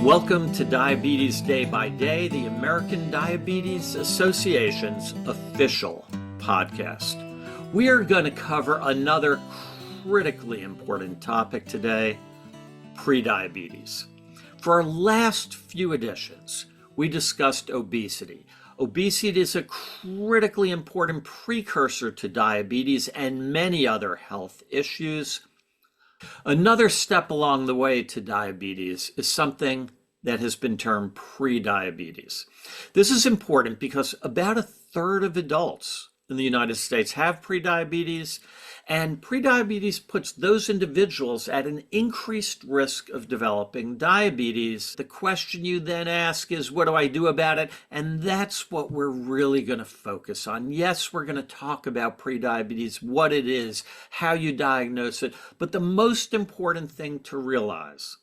Welcome to Diabetes Day by Day, the American Diabetes Association's official podcast. We are going to cover another critically important topic today, prediabetes. For our last few editions, we discussed obesity. Obesity is a critically important precursor to diabetes and many other health issues. Another step along the way to diabetes is something that has been termed prediabetes. This is important because about a third of adults in the United States have prediabetes, and prediabetes puts those individuals at an increased risk of developing diabetes. The question you then ask is, what do I do about it? And that's what we're really going to focus on. Yes, we're going to talk about prediabetes, what it is, how you diagnose it, but the most important thing to realize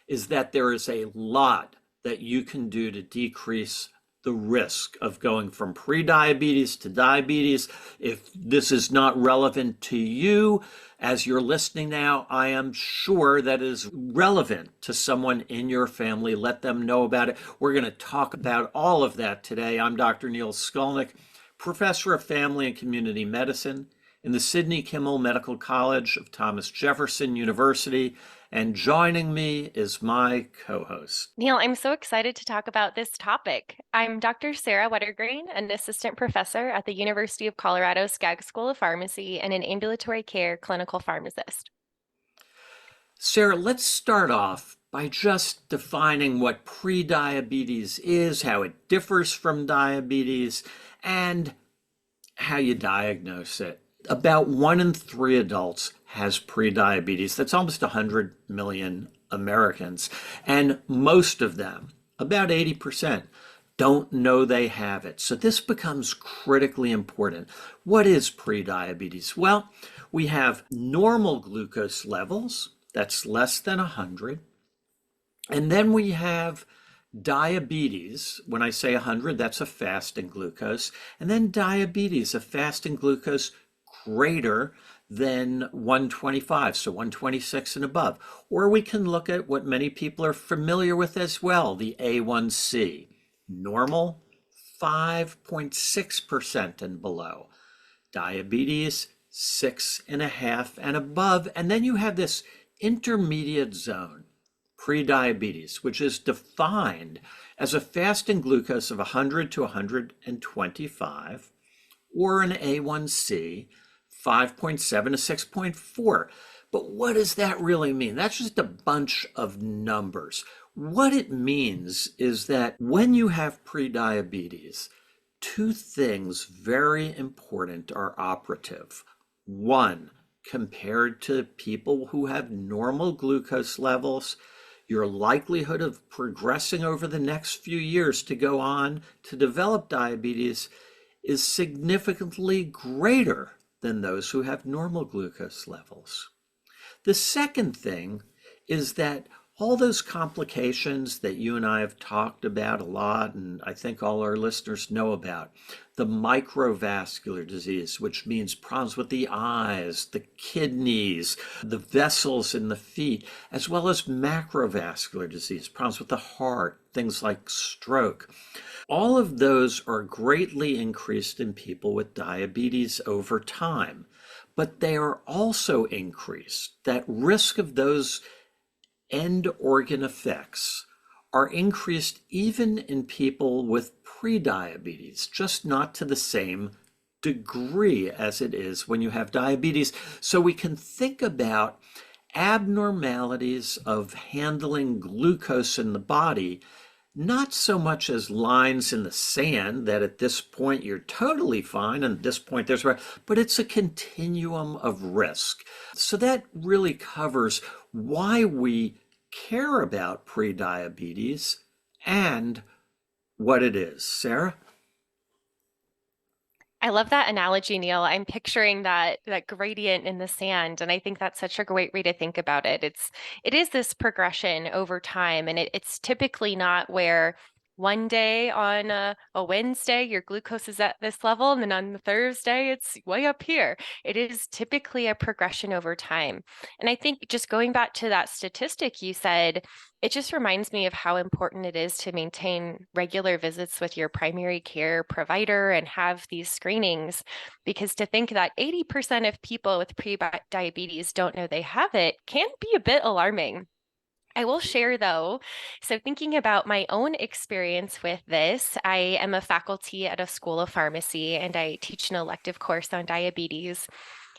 is that there is a lot that you can do to decrease the risk of going from prediabetes to diabetes. If this is not relevant to you as you're listening now, I am sure that is relevant to someone in your family. Let them know about it. We're going to talk about all of that today. I'm Dr. Neil Skolnik, professor of family and community medicine in the Sidney Kimmel Medical College of Thomas Jefferson University. And joining me is my co-host. Neil, I'm so excited to talk about this topic. I'm Dr. Sara Wettergreen, an assistant professor at the University of Colorado Skaggs School of Pharmacy and an ambulatory care clinical pharmacist. Sara, let's start off by just defining what prediabetes is, how it differs from diabetes, and how you diagnose it. About 1 in 3 adults has prediabetes. That's almost 100 million Americans. And most of them, about 80%, don't know they have it. So this becomes critically important. What is prediabetes? Well, we have normal glucose levels, that's less than 100. And then we have diabetes. When I say 100, that's a fasting glucose. And then diabetes, a fasting glucose greater than 125, so 126 and above. Or we can look at what many people are familiar with as well, the A1C. Normal, 5.6% and below. Diabetes, 6.5 and above. And then you have this intermediate zone, prediabetes, which is defined as a fasting glucose of 100 to 125, or an A1C, 5.7 to 6.4. But what does that really mean? That's just a bunch of numbers. What it means is that when you have prediabetes, two things very important are operative. One, compared to people who have normal glucose levels, your likelihood of progressing over the next few years to go on to develop diabetes is significantly greater than those who have normal glucose levels. The second thing is that all those complications that you and I have talked about a lot, and I think all our listeners know about, the microvascular disease, which means problems with the eyes, the kidneys, the vessels in the feet, as well as macrovascular disease, problems with the heart, things like stroke. All of those are greatly increased in people with diabetes over time, but they are also increased. That risk of those end organ effects are increased even in people with prediabetes, just not to the same degree as it is when you have diabetes. So we can think about abnormalities of handling glucose in the body not so much as lines in the sand that at this point you're totally fine and at this point there's, but it's a continuum of risk. So that really covers why we care about prediabetes and what it is. Sara? I love that analogy, Neil. I'm picturing that gradient in the sand, and I think that's such a great way to think about it. It is this progression over time, and it's typically not where one day on a Wednesday, your glucose is at this level, and then on the Thursday, it's way up here. It is typically a progression over time. And I think just going back to that statistic you said, it just reminds me of how important it is to maintain regular visits with your primary care provider and have these screenings, because to think that 80% of people with pre-diabetes don't know they have it can be a bit alarming. I will share though, so thinking about my own experience with this, I am a faculty at a school of pharmacy and I teach an elective course on diabetes.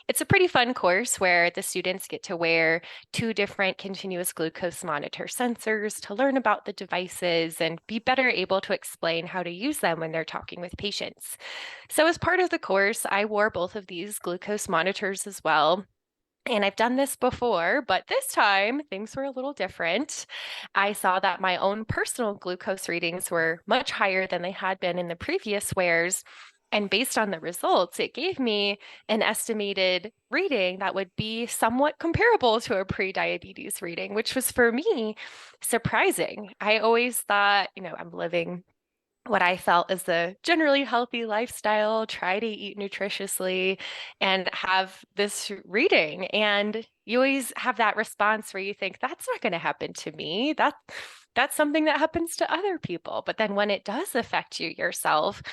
It's a pretty fun course where the students get to wear two different continuous glucose monitor sensors to learn about the devices and be better able to explain how to use them when they're talking with patients. So as part of the course, I wore both of these glucose monitors as well. And I've done this before, but this time things were a little different. I saw that my own personal glucose readings were much higher than they had been in the previous wears. And based on the results, it gave me an estimated reading that would be somewhat comparable to a pre-diabetes reading, which was for me surprising. I always thought, I'm living what I felt is the generally healthy lifestyle, try to eat nutritiously and have this reading. And you always have that response where you think, that's not going to happen to me. That's something that happens to other people. But then when it does affect you yourself,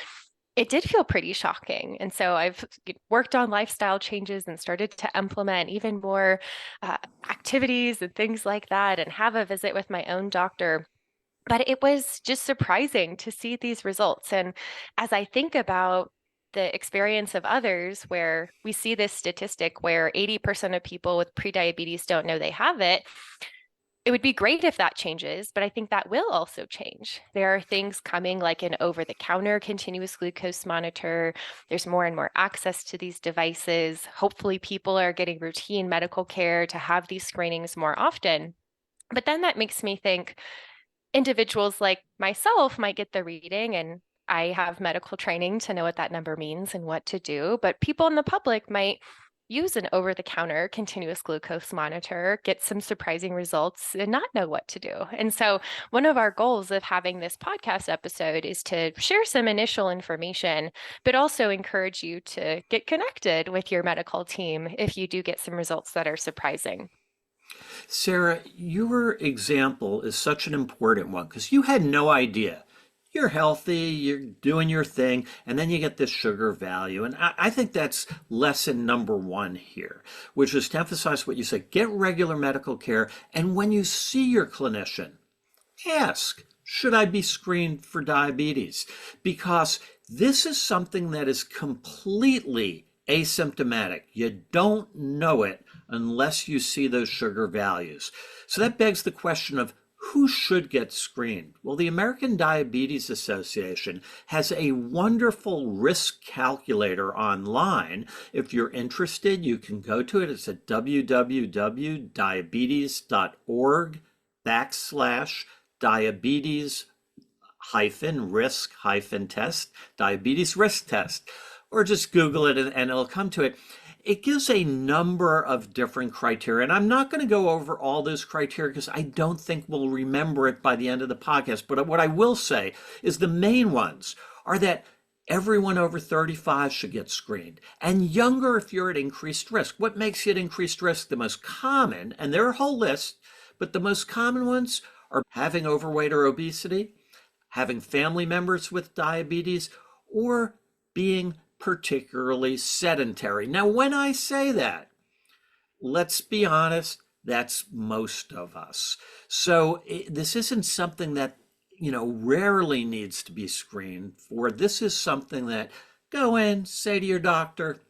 it did feel pretty shocking. And so I've worked on lifestyle changes and started to implement even more activities and things like that and have a visit with my own doctor. But it was just surprising to see these results. And as I think about the experience of others, where we see this statistic where 80% of people with prediabetes don't know they have it, it would be great if that changes, but I think that will also change. There are things coming like an over-the-counter continuous glucose monitor. There's more and more access to these devices. Hopefully, people are getting routine medical care to have these screenings more often. But then that makes me think, individuals like myself might get the reading, and I have medical training to know what that number means and what to do, but people in the public might use an over-the-counter continuous glucose monitor, get some surprising results, and not know what to do. And so one of our goals of having this podcast episode is to share some initial information, but also encourage you to get connected with your medical team if you do get some results that are surprising. Sara, your example is such an important one because you had no idea. You're healthy, you're doing your thing, and then you get this sugar value. And I think that's lesson number one here, which is to emphasize what you said. Get regular medical care. And when you see your clinician, ask, should I be screened for diabetes? Because this is something that is completely asymptomatic. You don't know it unless you see those sugar values. So that begs the question of who should get screened? Well, the American Diabetes Association has a wonderful risk calculator online. If you're interested, you can go to it. It's at www.diabetes.org/diabetes risk test, diabetes risk test, or just Google it and it'll come to it. It gives a number of different criteria, and I'm not going to go over all those criteria because I don't think we'll remember it by the end of the podcast. But what I will say is the main ones are that everyone over 35 should get screened, and younger if you're at increased risk. What makes you at increased risk? The most common, and there are a whole list, but the most common ones are having overweight or obesity, having family members with diabetes, or being particularly sedentary. Now, when I say that, let's be honest, that's most of us. So this isn't something that, rarely needs to be screened for. This is something that go in, say to your doctor,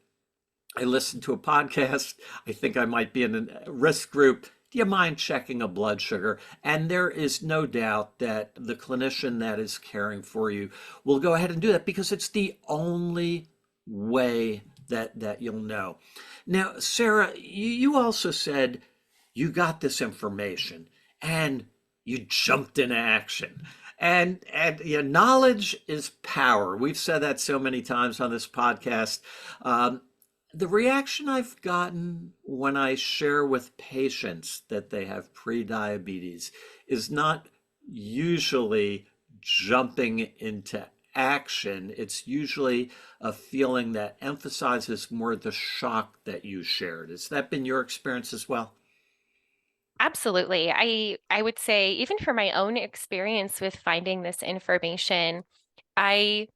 I listened to a podcast. I think I might be in a risk group. Do you mind checking a blood sugar? And there is no doubt that the clinician that is caring for you will go ahead and do that because it's the only way that you'll know. Now, Sara, you also said you got this information and you jumped into action. And knowledge is power. We've said that so many times on this podcast. The reaction I've gotten when I share with patients that they have prediabetes is not usually jumping into action. It's usually a feeling that emphasizes more the shock that you shared. Has that been your experience as well? Absolutely. I would say even for my own experience with finding this information, I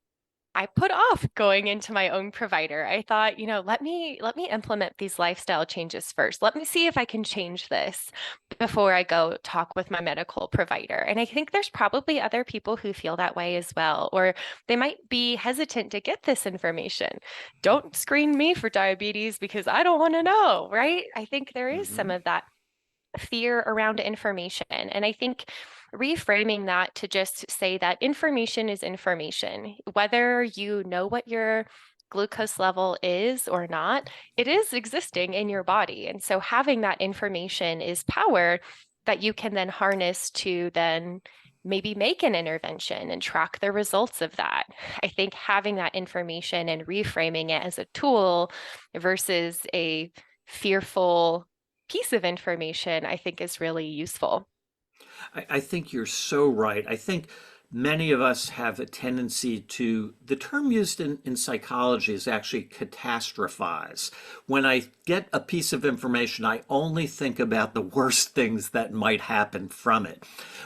I put off going into my own provider. I thought, let me implement these lifestyle changes first. Let me see if I can change this before I go talk with my medical provider. And I think there's probably other people who feel that way as well, or they might be hesitant to get this information. Don't screen me for diabetes because I don't want to know, right? I think there is some Hmm. of that fear around information. And I think reframing that to just say that information is information, whether you know what your glucose level is or not, it is existing in your body. And so having that information is power that you can then harness to then maybe make an intervention and track the results of that. I think having that information and reframing it as a tool versus a fearful piece of information, I think is really useful. I think you're so right. I think many of us have a tendency to, the term used in psychology is actually catastrophize. When I get a piece of information, I only think about the worst things that might happen from it.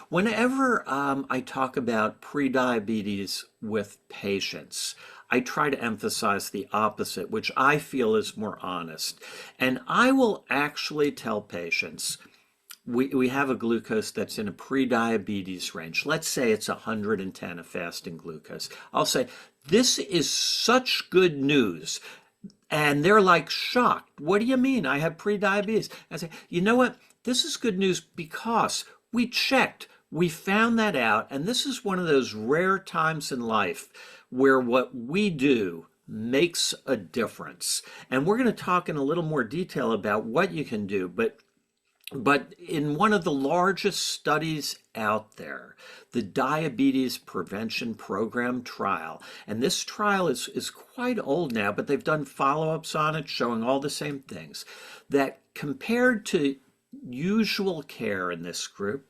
Whenever I talk about prediabetes with patients, I try to emphasize the opposite, which I feel is more honest. And I will actually tell patients, we have a glucose that's in a pre-diabetes range. Let's say it's 110, a fasting glucose. I'll say, this is such good news. And they're like shocked. What do you mean? I have pre-diabetes. I say, you know what? This is good news because we checked. We found that out. And this is one of those rare times in life where what we do makes a difference. And we're going to talk in a little more detail about what you can do. But in one of the largest studies out there, the Diabetes Prevention Program trial, and this trial is quite old now, but they've done follow-ups on it showing all the same things, that compared to usual care in this group,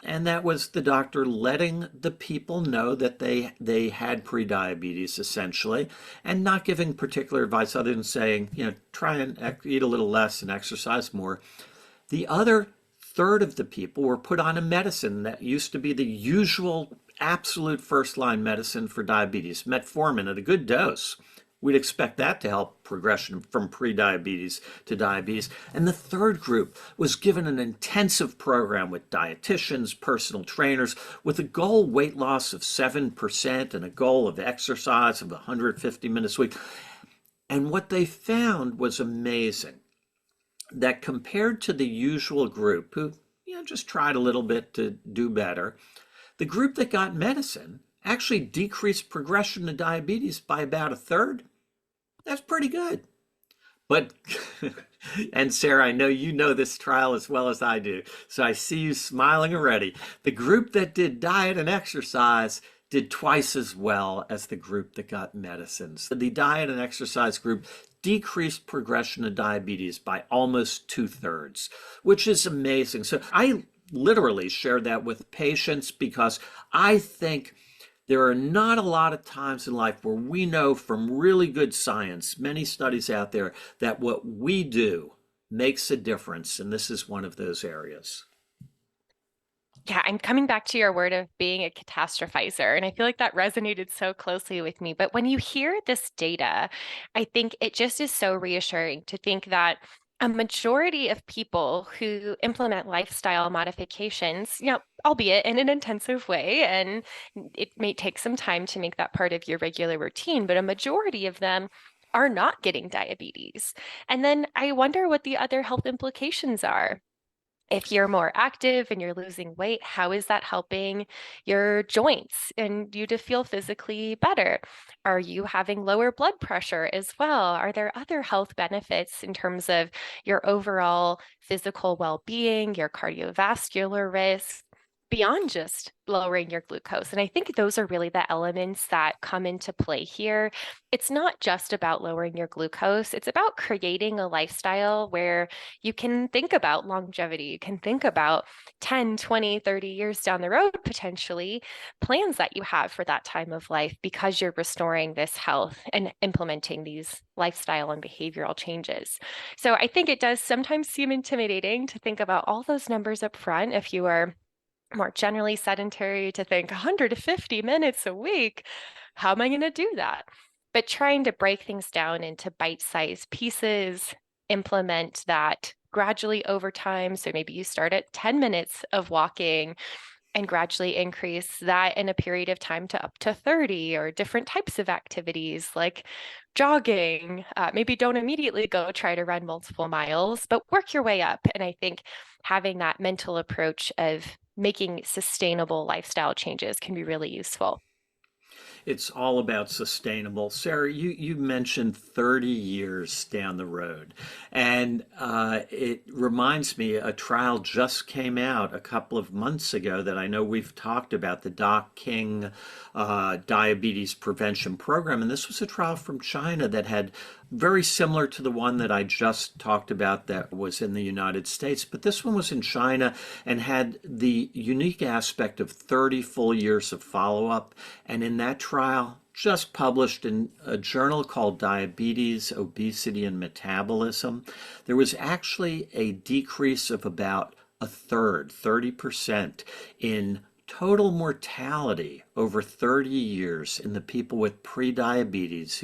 and that was the doctor letting the people know that they had prediabetes essentially, and not giving particular advice other than saying, try and eat a little less and exercise more. The other third of the people were put on a medicine that used to be the usual absolute first line medicine for diabetes, metformin at a good dose. We'd expect that to help progression from prediabetes to diabetes. And the third group was given an intensive program with dietitians, personal trainers, with a goal weight loss of 7% and a goal of exercise of 150 minutes a week. And what they found was amazing, that compared to the usual group who just tried a little bit to do better, the group that got medicine actually decreased progression to diabetes by about a third. That's pretty good. But and Sarah, I know you know this trial as well as I do, so I see you smiling already. The group that did diet and exercise did twice as well as the group that got medicines. The diet and exercise group decreased progression of diabetes by almost 2/3, which is amazing. So I literally share that with patients because I think there are not a lot of times in life where we know from really good science, many studies out there, that what we do makes a difference. And this is one of those areas. Yeah, I'm coming back to your word of being a catastrophizer, and I feel like that resonated so closely with me. But when you hear this data, I think it just is so reassuring to think that a majority of people who implement lifestyle modifications, albeit in an intensive way, and it may take some time to make that part of your regular routine, but a majority of them are not getting diabetes. And then I wonder what the other health implications are. If you're more active and you're losing weight, how is that helping your joints and you to feel physically better? Are you having lower blood pressure as well? Are there other health benefits in terms of your overall physical well-being, your cardiovascular risk? beyond just lowering your glucose. And I think those are really the elements that come into play here. It's not just about lowering your glucose, it's about creating a lifestyle where you can think about longevity, you can think about 10, 20, 30 years down the road, potentially, plans that you have for that time of life because you're restoring this health and implementing these lifestyle and behavioral changes. So I think it does sometimes seem intimidating to think about all those numbers up front if you are more generally sedentary, to think 150 minutes a week. How am I going to do that? But trying to break things down into bite-sized pieces, implement that gradually over time. So maybe you start at 10 minutes of walking and gradually increase that in a period of time to up to 30, or different types of activities like jogging. Maybe don't immediately go try to run multiple miles, but work your way up. And I think having that mental approach of making sustainable lifestyle changes can be really useful. It's all about sustainable. Sarah, you mentioned 30 years down the road. And it reminds me, a trial just came out a couple of months ago that I know we've talked about, the Doc King Diabetes Prevention Program. And this was a trial from China that had very similar to the one that I just talked about that was in the United States. But this one was in China and had the unique aspect of 30 full years of follow-up. And in that trial, just published in a journal called Diabetes, Obesity, and Metabolism, there was actually a decrease of about a third, 30%, in total mortality over 30 years in the people with prediabetes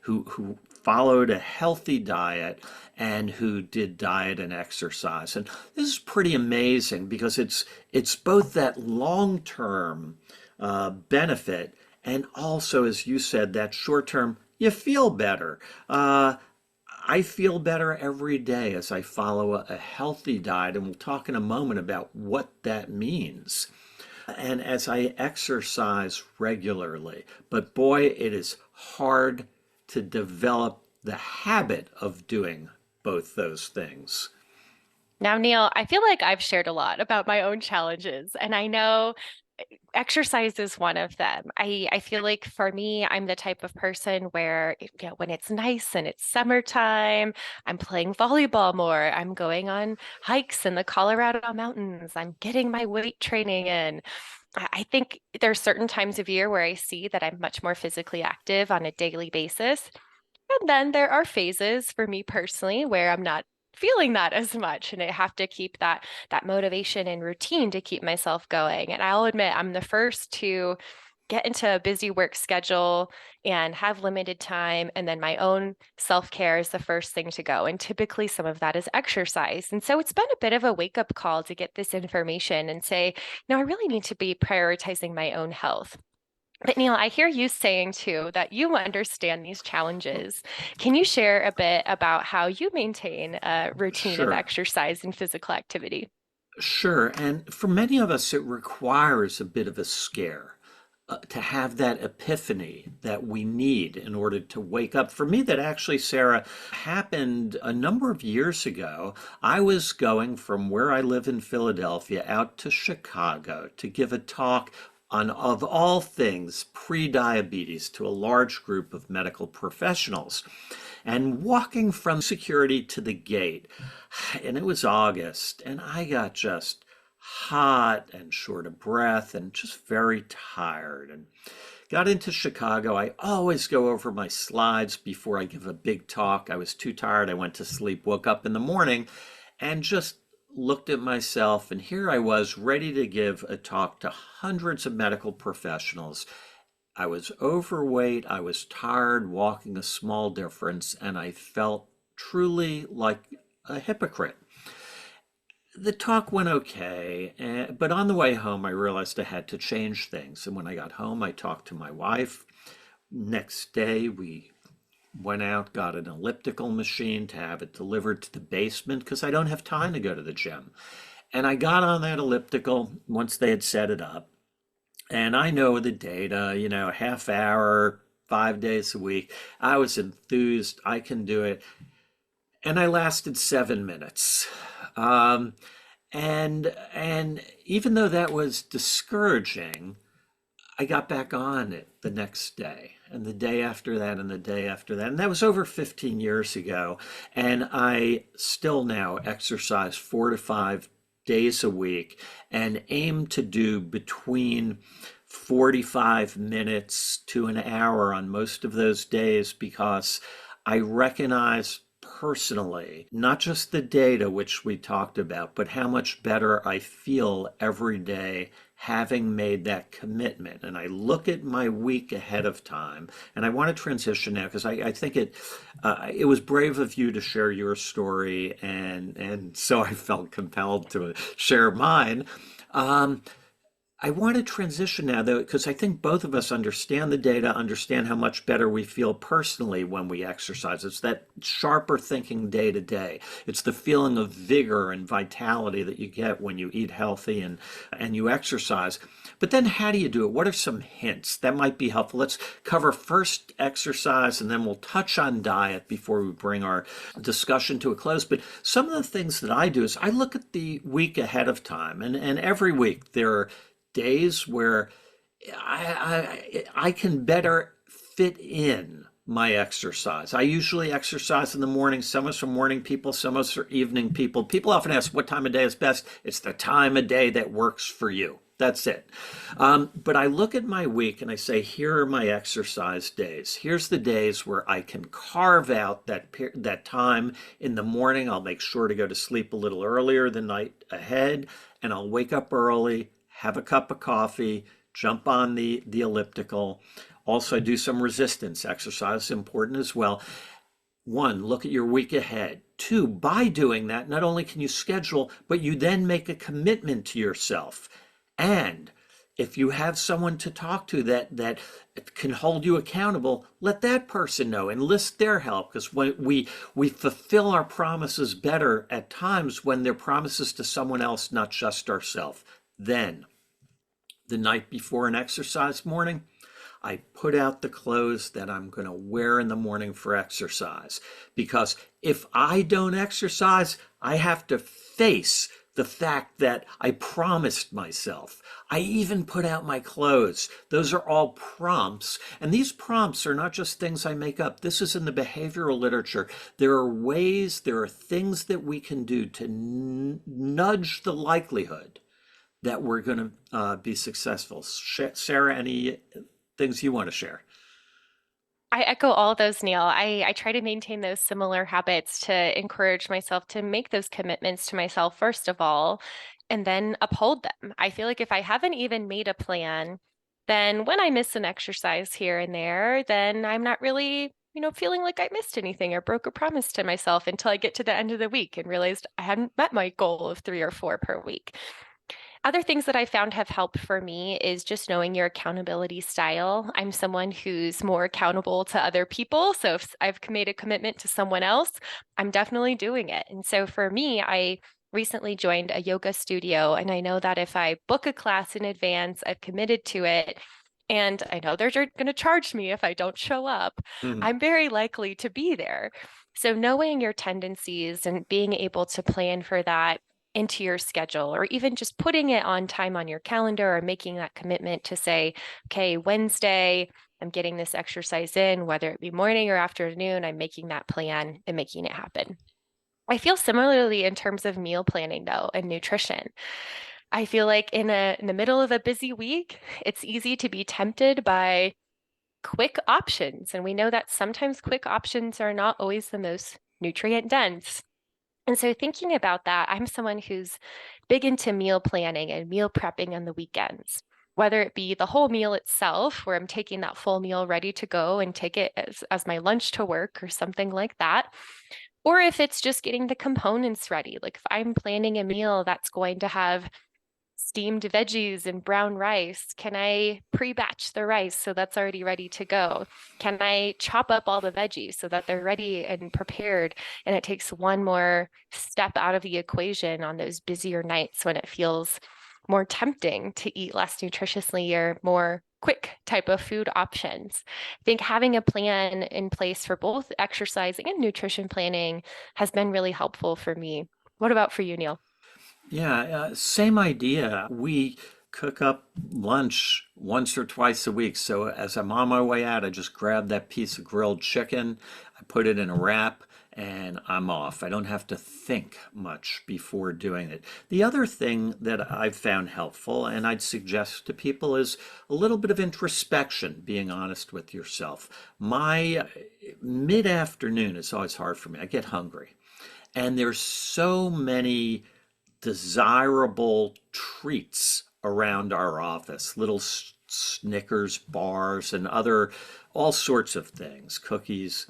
who followed a healthy diet and who did diet and exercise. And this is pretty amazing because it's both that long-term benefit and also, as you said, that short-term, you feel better. I feel better every day as I follow a healthy diet, and we'll talk in a moment about what that means. And as I exercise regularly. But boy, it is hard to develop the habit of doing both those things. Now, Neil, I feel like I've shared a lot about my own challenges, and I know exercise is one of them. I feel like for me, I'm the type of person where, when it's nice and it's summertime, I'm playing volleyball more. I'm going on hikes in the Colorado mountains. I'm getting my weight training in. I think there's certain times of year where I see that I'm much more physically active on a daily basis. And then there are phases for me personally where I'm not feeling that as much, and I have to keep that motivation and routine to keep myself going. And I'll admit I'm the first to get into a busy work schedule and have limited time, and then my own self-care is the first thing to go. And typically some of that is exercise. And so it's been a bit of a wake-up call to get this information and say, I really need to be prioritizing my own health. But Neil, I hear you saying too that you understand these challenges. Can you share a bit about how you maintain a routine of Sure. exercise and physical activity? Sure. And for many of us, it requires a bit of a scare to have that epiphany that we need in order to wake up. For me, that actually, Sarah, happened a number of years ago. I was going from where I live in Philadelphia out to Chicago to give a talk on, of all things, pre-diabetes to a large group of medical professionals. And walking from security to the gate, and it was August, and I got just hot and short of breath and just very tired. And got into Chicago. I always go over my slides before I give a big talk. I was too tired. I went to sleep, woke up in the morning, and just looked at myself. And here I was ready to give a talk to hundreds of medical professionals. I was overweight, I was tired, walking a small difference, and I felt truly like a hypocrite. The talk went okay, but on the way home, I realized I had to change things. And when I got home, I talked to my wife. Next day, we went out, got an elliptical machine to have it delivered to the basement because I don't have time to go to the gym. And I got on that elliptical once they had set it up. And I know the data, half hour, 5 days a week. I was enthused. I can do it. And I lasted 7 minutes. And even though that was discouraging, I got back on it the next day and the day after that and the day after that. And that was over 15 years ago. And I still now exercise 4 to 5 days a week and aim to do between 45 minutes to an hour on most of those days because I recognize personally, not just the data which we talked about, but how much better I feel every day having made that commitment. And I look at my week ahead of time, and I want to transition now because I think it was brave of you to share your story, and so I felt compelled to share mine. Um, I want to transition now, though, because I think both of us understand the data, understand how much better we feel personally when we exercise. It's that sharper thinking day to day. It's the feeling of vigor and vitality that you get when you eat healthy and you exercise. But then how do you do it? What are some hints that might be helpful? Let's cover first exercise and then we'll touch on diet before we bring our discussion to a close. But some of the things that I do is I look at the week ahead of time, and every week there are days where I can better fit in my exercise. I usually exercise in the morning. Some of us are morning people, some of us are evening people. People often ask what time of day is best. It's the time of day that works for you. That's it. But I look at my week and I say, here are my exercise days. Here's the days where I can carve out that time in the morning. I'll make sure to go to sleep a little earlier the night ahead, and I'll wake up early, have a cup of coffee, jump on the elliptical. Also, do some resistance exercise, important as well. One, look at your week ahead. Two, by doing that, not only can you schedule, but you then make a commitment to yourself. And if you have someone to talk to that can hold you accountable, let that person know, enlist their help, because when we fulfill our promises better at times when they're promises to someone else, not just ourselves. Then, the night before an exercise morning, I put out the clothes that I'm going to wear in the morning for exercise. Because if I don't exercise, I have to face the fact that I promised myself. I even put out my clothes. Those are all prompts. And these prompts are not just things I make up. This is in the behavioral literature. There are ways, there are things that we can do to nudge the likelihood that we're going to be successful. Sara, any things you want to share? I echo all those, Neil. I try to maintain those similar habits to encourage myself to make those commitments to myself, first of all, and then uphold them. I feel like if I haven't even made a plan, then when I miss an exercise here and there, then I'm not really, feeling like I missed anything or broke a promise to myself until I get to the end of the week and realized I hadn't met my goal of 3 or 4 per week. Other things that I found have helped for me is just knowing your accountability style. I'm someone who's more accountable to other people. So if I've made a commitment to someone else, I'm definitely doing it. And so for me, I recently joined a yoga studio, and I know that if I book a class in advance, I've committed to it. And I know they're going to charge me if I don't show up. Mhm. I'm very likely to be there. So knowing your tendencies and being able to plan for that into your schedule, or even just putting it on time on your calendar or making that commitment to say, okay, Wednesday, I'm getting this exercise in, whether it be morning or afternoon, I'm making that plan and making it happen. I feel similarly in terms of meal planning though and nutrition. I feel like in the middle of a busy week, it's easy to be tempted by quick options. And we know that sometimes quick options are not always the most nutrient dense. And so thinking about that, I'm someone who's big into meal planning and meal prepping on the weekends, whether it be the whole meal itself, where I'm taking that full meal ready to go and take it as my lunch to work or something like that, or if it's just getting the components ready. Like if I'm planning a meal that's going to have steamed veggies and brown rice, can I pre-batch the rice so that's already ready to go? Can I chop up all the veggies so that they're ready and prepared? And it takes one more step out of the equation on those busier nights when it feels more tempting to eat less nutritiously or more quick type of food options. I think having a plan in place for both exercise and nutrition planning has been really helpful for me. What about for you, Neil? Yeah, same idea. We cook up lunch once or twice a week. So as I'm on my way out, I just grab that piece of grilled chicken, I put it in a wrap, and I'm off. I don't have to think much before doing it. The other thing that I've found helpful, and I'd suggest to people, is a little bit of introspection, being honest with yourself. My mid-afternoon is always hard for me. I get hungry. And there's so many desirable treats around our office, little Snickers bars and other all sorts of things, cookies.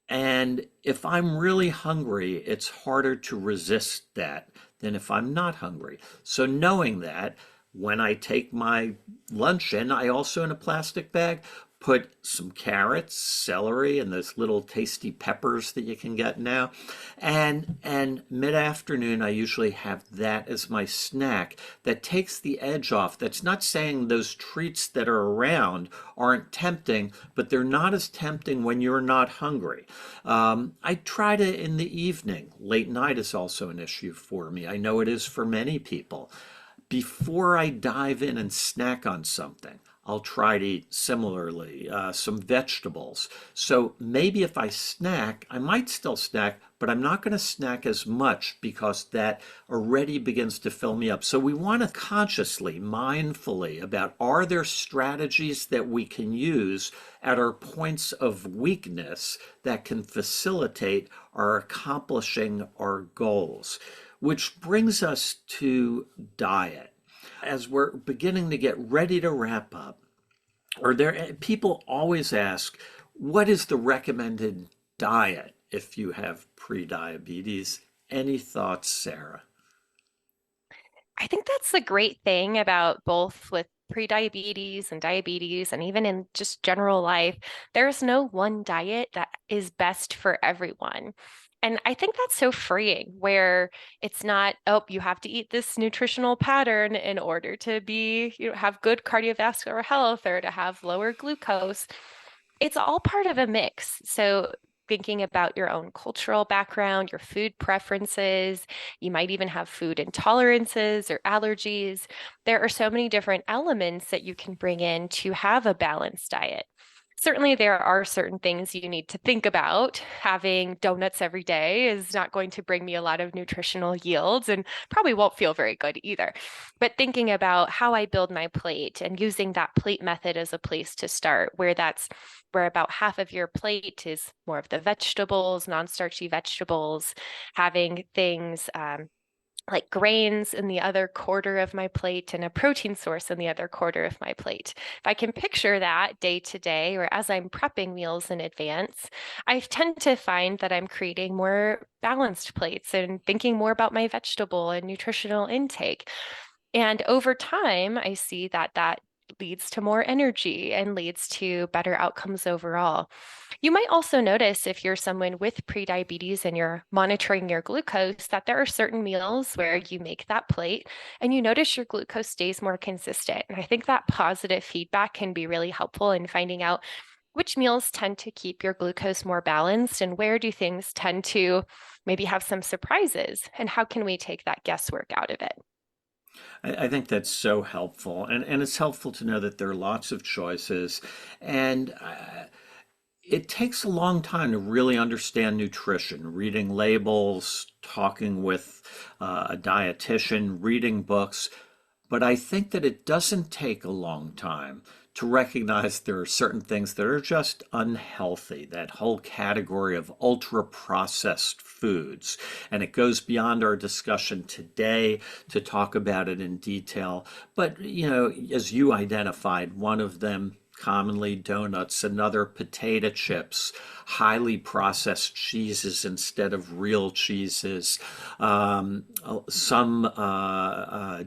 And if I'm really hungry, it's harder to resist that than if I'm not hungry. So knowing that, when I take my lunch in, I also in a plastic bag put some carrots, celery, and those little tasty peppers that you can get now. And mid-afternoon, I usually have that as my snack that takes the edge off. That's not saying those treats that are around aren't tempting, but they're not as tempting when you're not hungry. I try to in the evening. Late night is also an issue for me. I know it is for many people. Before I dive in and snack on something, I'll try to eat similarly some vegetables. So maybe if I snack, I might still snack, but I'm not going to snack as much because that already begins to fill me up. So we want to consciously, mindfully about, are there strategies that we can use at our points of weakness that can facilitate our accomplishing our goals? Which brings us to diet. As we're beginning to get ready to wrap up, people always ask, what is the recommended diet if you have prediabetes? Any thoughts, Sarah? I think that's the great thing about both with prediabetes and diabetes, and even in just general life, there's no one diet that is best for everyone. And I think that's so freeing, where it's not, oh, you have to eat this nutritional pattern in order to be, have good cardiovascular health or to have lower glucose. It's all part of a mix. So thinking about your own cultural background, your food preferences, you might even have food intolerances or allergies. There are so many different elements that you can bring in to have a balanced diet. Certainly, there are certain things you need to think about. Having donuts every day is not going to bring me a lot of nutritional yields and probably won't feel very good either. But thinking about how I build my plate and using that plate method as a place to start, where about half of your plate is more of the vegetables, non-starchy vegetables, having things like grains in the other quarter of my plate and a protein source in the other quarter of my plate. If I can picture that day to day or as I'm prepping meals in advance, I tend to find that I'm creating more balanced plates and thinking more about my vegetable and nutritional intake. And over time, I see that that leads to more energy and leads to better outcomes overall. You might also notice if you're someone with prediabetes and you're monitoring your glucose, that there are certain meals where you make that plate and you notice your glucose stays more consistent. And I think that positive feedback can be really helpful in finding out which meals tend to keep your glucose more balanced and where do things tend to maybe have some surprises and how can we take that guesswork out of it? I think that's so helpful. And it's helpful to know that there are lots of choices. And it takes a long time to really understand nutrition, reading labels, talking with a dietitian, reading books. But I think that it doesn't take a long time to recognize there are certain things that are just unhealthy, that whole category of ultra processed foods. And it goes beyond our discussion today to talk about it in detail. But, as you identified, one of them commonly donuts, another potato chips, highly processed cheeses instead of real cheeses, some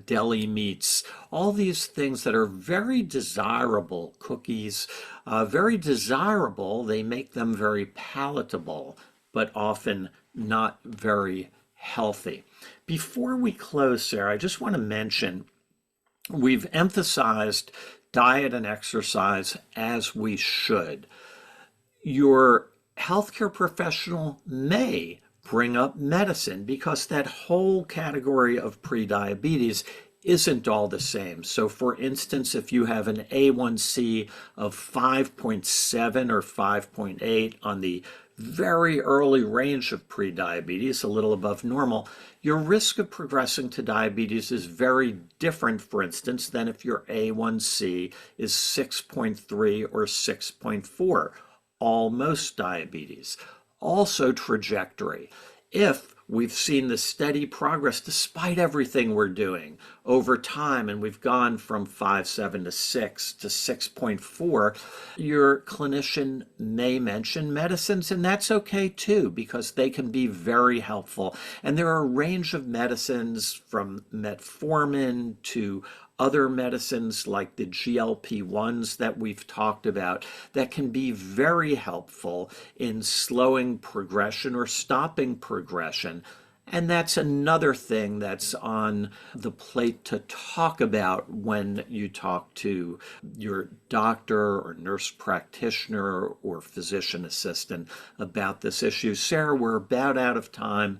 deli meats, all these things that are very desirable, cookies, very desirable. They make them very palatable, but often not very healthy. Before we close, Sarah, I just want to mention we've emphasized diet and exercise as we should. Your healthcare professional may bring up medicine, because that whole category of prediabetes isn't all the same. So for instance, if you have an A1C of 5.7 or 5.8 on the very early range of prediabetes, a little above normal, your risk of progressing to diabetes is very different, for instance, than if your A1C is 6.3 or 6.4, almost diabetes. Also trajectory. If we've seen the steady progress despite everything we're doing over time, and we've gone from 5.7 to 6 to 6.4, your clinician may mention medicines, and that's okay too, because they can be very helpful. And there are a range of medicines, from metformin to other medicines like the GLP-1s that we've talked about, that can be very helpful in slowing progression or stopping progression. And that's another thing that's on the plate to talk about when you talk to your doctor or nurse practitioner or physician assistant about this issue. Sarah, we're about out of time.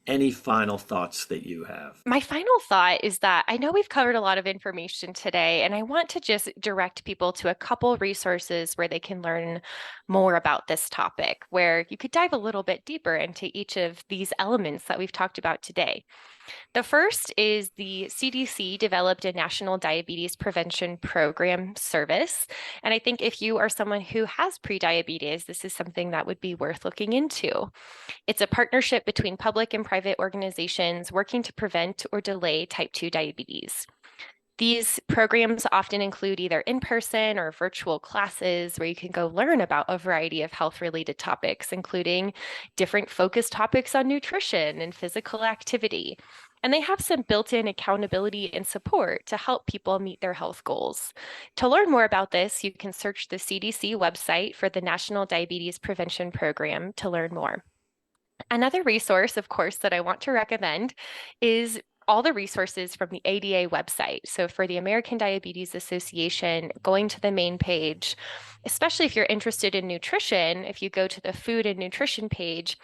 Any final thoughts that you have? My final thought is that I know we've covered a lot of information today, and I want to just direct people to a couple resources where they can learn more about this topic, where you could dive a little bit deeper into each of these elements that we've talked about today. The first is the CDC developed a National Diabetes Prevention Program service. And I think if you are someone who has prediabetes, this is something that would be worth looking into. It's a partnership between public and private organizations working to prevent or delay type 2 diabetes. These programs often include either in-person or virtual classes where you can go learn about a variety of health-related topics, including different focused topics on nutrition and physical activity. And they have some built-in accountability and support to help people meet their health goals. To learn more about this, you can search the CDC website for the National Diabetes Prevention Program to learn more. Another resource, of course, that I want to recommend is all the resources from the ADA website. So for the American Diabetes Association, going to the main page, especially if you're interested in nutrition, if you go to the food and nutrition page,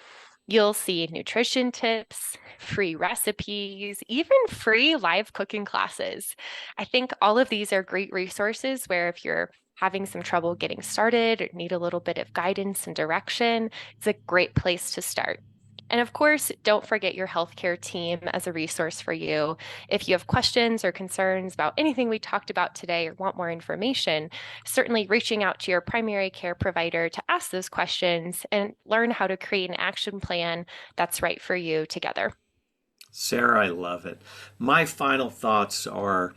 you'll see nutrition tips, free recipes, even free live cooking classes. I think all of these are great resources where if you're having some trouble getting started or need a little bit of guidance and direction, it's a great place to start. And of course, don't forget your healthcare team as a resource for you. If you have questions or concerns about anything we talked about today or want more information, certainly reaching out to your primary care provider to ask those questions and learn how to create an action plan that's right for you together. Sarah, I love it. My final thoughts are: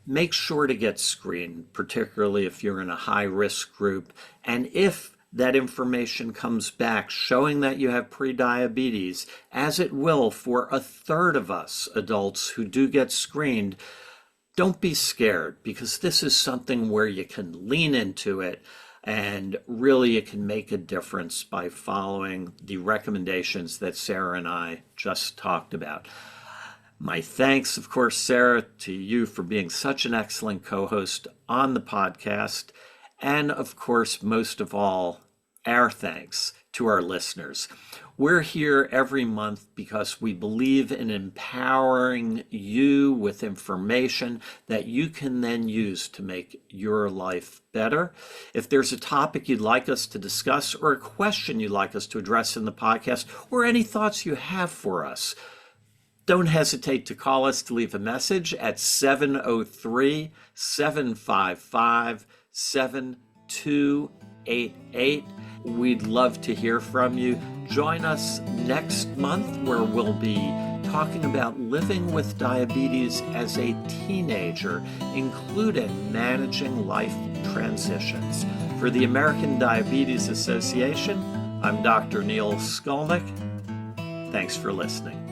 make sure to get screened, particularly if you're in a high-risk group. And if that information comes back showing that you have prediabetes, as it will for a third of us adults who do get screened, don't be scared, because this is something where you can lean into it, and really it can make a difference by following the recommendations that Sarah and I just talked about. My thanks, of course, Sarah, to you for being such an excellent co-host on the podcast. And of course, most of all, our thanks to our listeners. We're here every month because we believe in empowering you with information that you can then use to make your life better. If there's a topic you'd like us to discuss, or a question you'd like us to address in the podcast, or any thoughts you have for us, don't hesitate to call us to leave a message at 703-755-7288. We'd love to hear from you. Join us next month, where we'll be talking about living with diabetes as a teenager, including managing life transitions. For the American Diabetes Association, I'm Dr. Neil Skolnik. Thanks for listening.